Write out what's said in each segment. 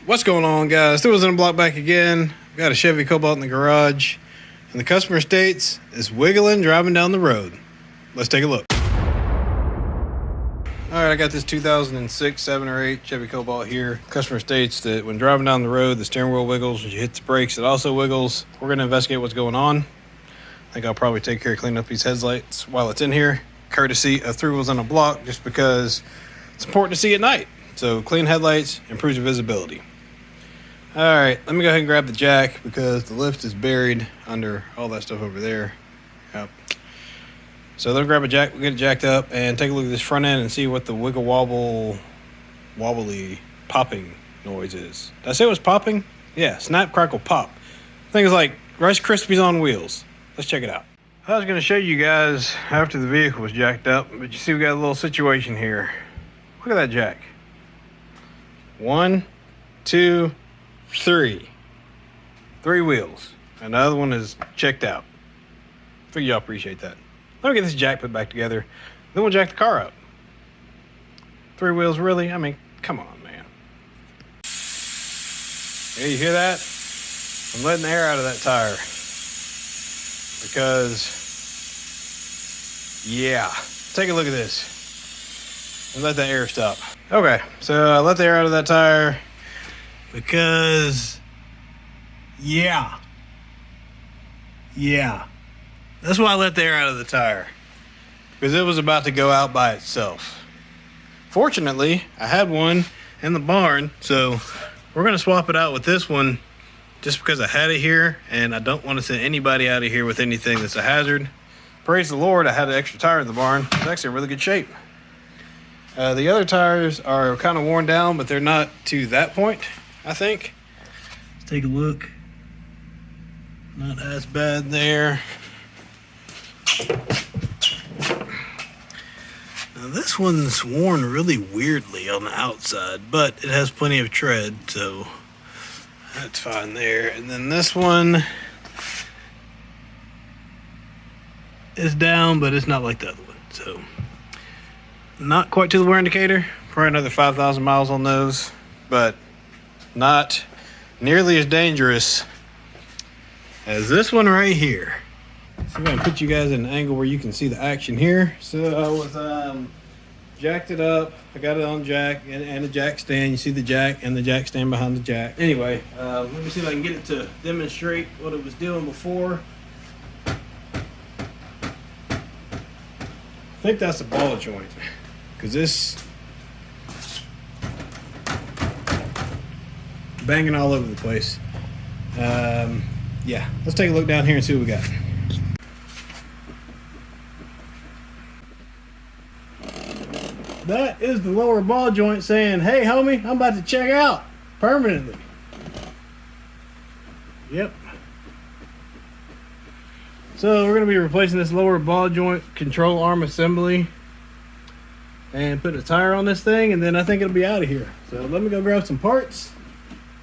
What's going on, guys? Still was in a block back again. Got a Chevy COBALT in the garage, and the customer states it's wiggling driving down the road. Let's take a look. All right, I got this 2006, 7 or 8 Chevy COBALT here. Customer states that when driving down the road, the steering wheel wiggles. When you hit the brakes, it also wiggles. We're going to investigate what's going on. I think I'll probably take care of cleaning up these headlights while it's in here, courtesy of Three Wheels on a Block, just because it's important to see at night. So clean headlights improves your visibility. All right, let me go ahead and grab the jack because the lift is buried under all that stuff over there. Yep. So let me grab a jack, we'll get it jacked up and take a look at this front end and see what the wiggle wobbly popping noise is. Did I say it was popping? Yeah, snap, crackle, pop. Thing is like Rice Krispies on wheels. Let's check it out. I was gonna show you guys after the vehicle was jacked up, but you see we got a little situation here. Look at that jack. 1, 2, 3 wheels, and the other one is checked out. Figure y'all appreciate that. Let me get this jack put back together, then we'll jack the car up. 3 wheels, really? I mean, come on, man. Yeah, you hear that? I'm letting the air out of that tire because, yeah, take a look at this and let that air stop. Okay, so I let the air out of that tire because, yeah, that's why I let the air out of the tire, because it was about to go out by itself. Fortunately, I had one in the barn, so we're going to swap it out with this one just because I had it here, and I don't want to send anybody out of here with anything that's a hazard. Praise the Lord, I had an extra tire in the barn. It's actually in really good shape. The other tires are kind of worn down, but they're not to that point, I think. Let's take a look. Not as bad there. Now this one's worn really weirdly on the outside, but it has plenty of tread, so that's fine there. And then this one is down, but it's not like the other one, so not quite to the wear indicator. Probably another 5,000 miles on those, but not nearly as dangerous as this one right here. So I'm gonna put you guys in an angle where you can see the action here. So I was jacked it up. I got it on jack and a jack stand. You see the jack and the jack stand behind the jack. Anyway, let me see if I can get it to demonstrate what it was doing before. I think that's a ball joint, because this banging all over the place. Yeah, let's take a look down here and see what we got. That is the lower ball joint saying, hey homie, I'm about to check out permanently. Yep. So we're going to be replacing this lower ball joint control arm assembly and put a tire on this thing, and then I think it'll be out of here. So let me go grab some parts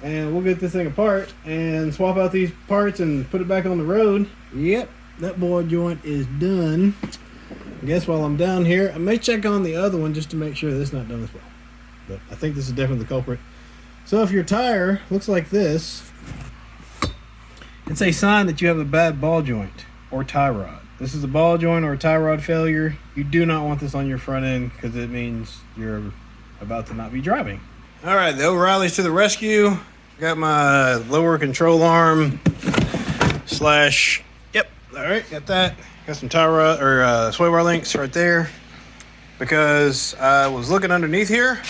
and we'll get this thing apart and swap out these parts and put it back on the road. Yep, that ball joint is done. I guess while I'm down here, I may check on the other one just to make sure this is not done as well. But I think this is definitely the culprit. So if your tire looks like this, it's a sign that you have a bad ball joint or tie rod. This is a ball joint or a tie rod failure. You do not want this on your front end because it means you're about to not be driving. All right, the O'Reilly's to the rescue. Got my lower control arm slash, yep, all right, got that. Got some tie rod or sway bar links right there because I was looking underneath here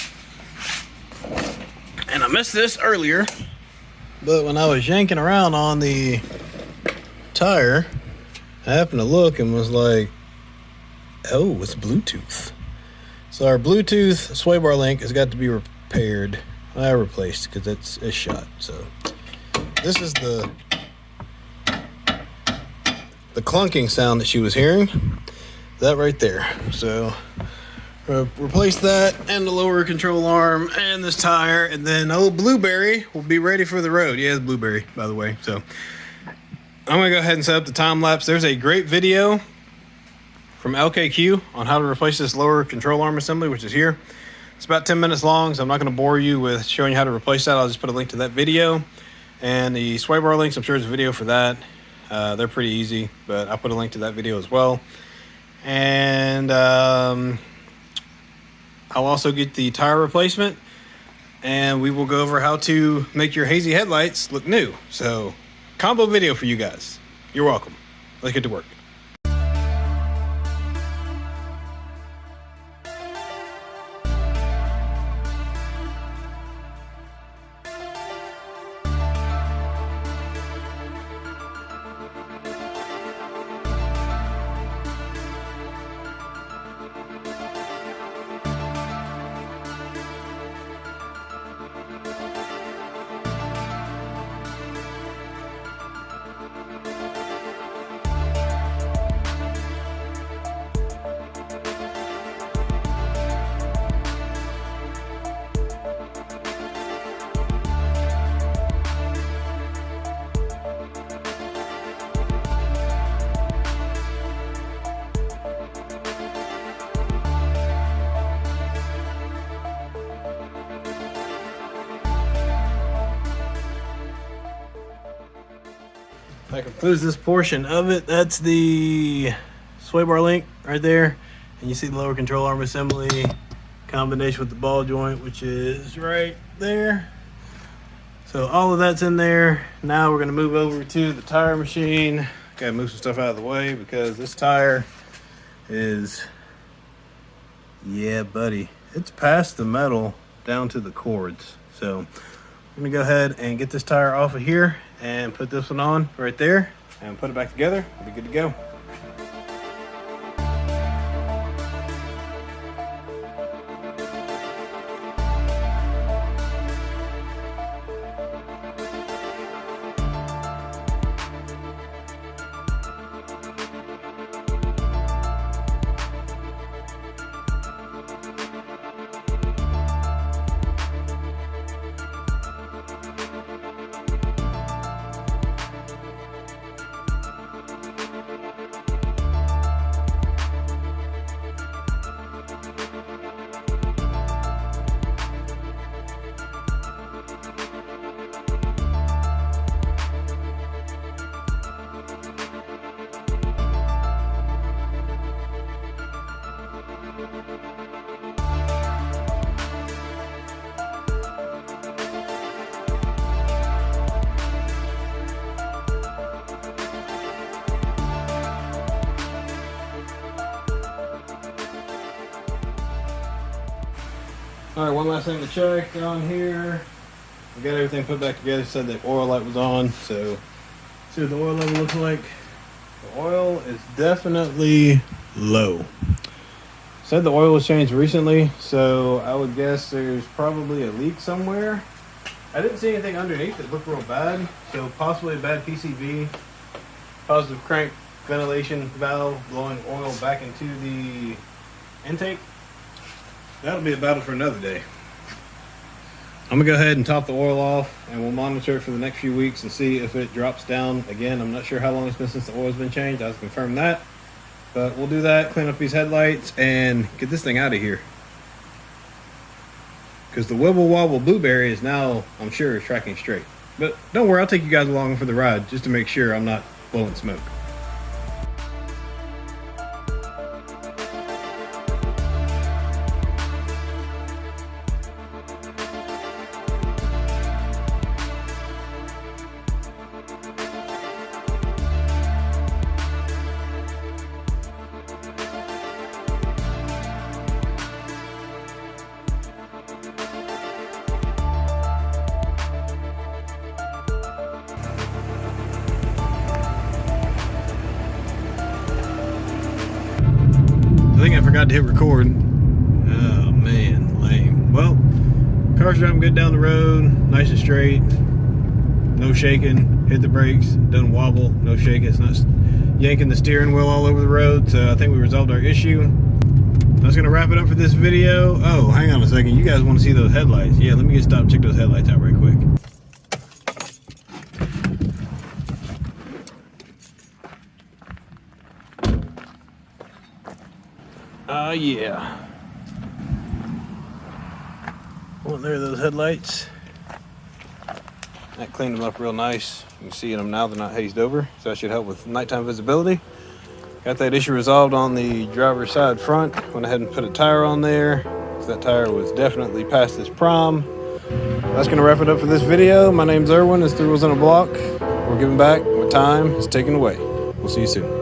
and I missed this earlier, but when I was yanking around on the tire, I happened to look and was like, oh, it's Bluetooth. So our Bluetooth sway bar link has got to be repaired. I replaced because it's shot. So this is the clunking sound that she was hearing. That right there. So replace that and the lower control arm and this tire, and then old Blueberry will be ready for the road. Yeah, it's Blueberry, by the way. So I'm gonna go ahead and set up the time lapse. There's a great video from LKQ on how to replace this lower control arm assembly, which is here. It's about 10 minutes long, so I'm not going to bore you with showing you how to replace that. I'll just put a link to that video. And the sway bar links, I'm sure there's a video for that. They're pretty easy, but I'll put a link to that video as well. And I'll also get the tire replacement. And we will go over how to make your hazy headlights look new. So, combo video for you guys. You're welcome. Let's get to work. That concludes this portion of it. That's the sway bar link right there. And you see the lower control arm assembly combination with the ball joint, which is right there. So all of that's in there. Now we're gonna move over to the tire machine. Gotta move some stuff out of the way because this tire is, yeah, buddy, it's past the metal down to the cords. So I'm gonna go ahead and get this tire off of here and put this one on right there and put it back together. We'll be good to go. All right, one last thing to check on here. We got everything put back together. Said the oil light was on, so see what the oil level looks like. The oil is definitely low. Said the oil was changed recently, so I would guess there's probably a leak somewhere. I didn't see anything underneath that looked real bad, so possibly a bad PCV, positive crank ventilation valve blowing oil back into the intake. That'll be a battle for another day. I'm gonna go ahead and top the oil off, and we'll monitor it for the next few weeks and see if it drops down again. I'm not sure how long it's been since the oil's been changed. I have to confirm that, but we'll do that, clean up these headlights, and get this thing out of here. Because the wibble wobble blueberry is now, I'm sure, tracking straight. But don't worry, I'll take you guys along for the ride just to make sure I'm not blowing smoke. I think I forgot to hit record. Oh man, lame. Well, car's driving good down the road, nice and straight, no shaking. Hit the brakes, doesn't wobble, no shaking. It's not yanking the steering wheel all over the road. So I think we resolved our issue. That's gonna wrap it up for this video. Oh, hang on a second. You guys want to see those headlights? Yeah, let me get stopped and check those headlights out right quick. Yeah. there are those headlights. That cleaned them up real nice. You can see in them now, they're not hazed over, so that should help with nighttime visibility. Got that issue resolved on the driver's side front. Went ahead and put a tire on there, so that tire was definitely past its prime. That's gonna wrap it up for this video. My name's Erwin, it's 3 Wheels on a Block. We're giving back, my time is taken away. We'll see you soon.